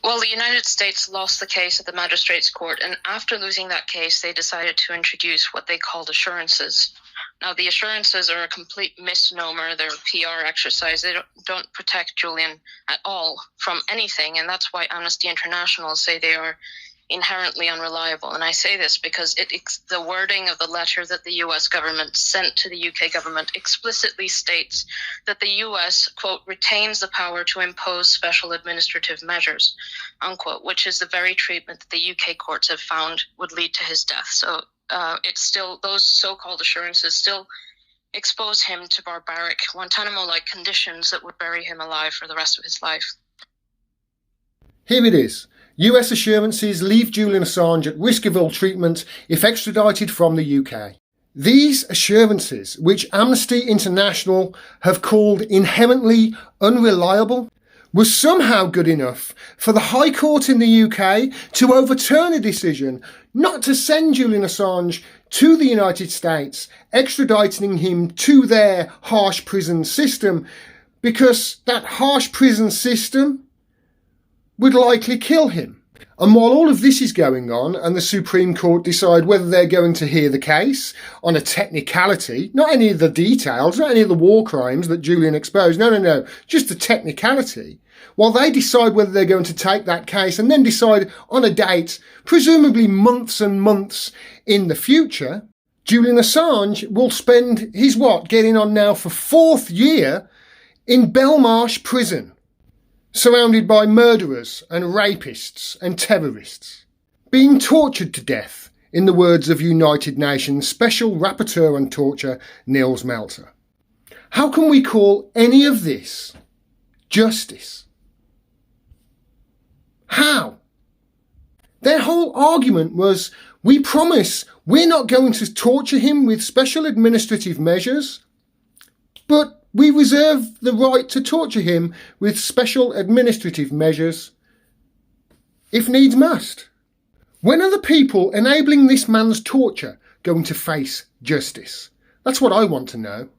Well, the United States lost the case at the Magistrates Court, and after losing that case, they decided to introduce what they called assurances. Now, the assurances are a complete misnomer. They're a PR exercise. They don't protect Julian at all from anything, and that's why Amnesty International say they are inherently unreliable. And I say this because the wording of the letter that the US government sent to the UK government explicitly states that the US, quote, retains the power to impose special administrative measures, unquote, which is the very treatment that the UK courts have found would lead to his death. So it's still, those so-called assurances still expose him to barbaric Guantanamo-like conditions that would bury him alive for the rest of his life. Here it is. US assurances leave Julian Assange at risk of ill treatment if extradited from the UK. These assurances, which Amnesty International have called inherently unreliable, were somehow good enough for the High Court in the UK to overturn a decision not to send Julian Assange to the United States, extraditing him to their harsh prison system, because that harsh prison system would likely kill him. And while all of this is going on and the Supreme Court decide whether they're going to hear the case on a technicality, not any of the details, not any of the war crimes that Julian exposed, no, just the technicality, while they decide whether they're going to take that case and then decide on a date, presumably months and months in the future, Julian Assange will spend his getting on now for 4th year in Belmarsh prison, surrounded by murderers and rapists and terrorists, being tortured to death, in the words of United Nations Special Rapporteur on Torture, Nils Melzer. How can we call any of this justice? How? Their whole argument was, we promise we're not going to torture him with special administrative measures, but we reserve the right to torture him with special administrative measures if needs must. When are the people enabling this man's torture going to face justice? That's what I want to know.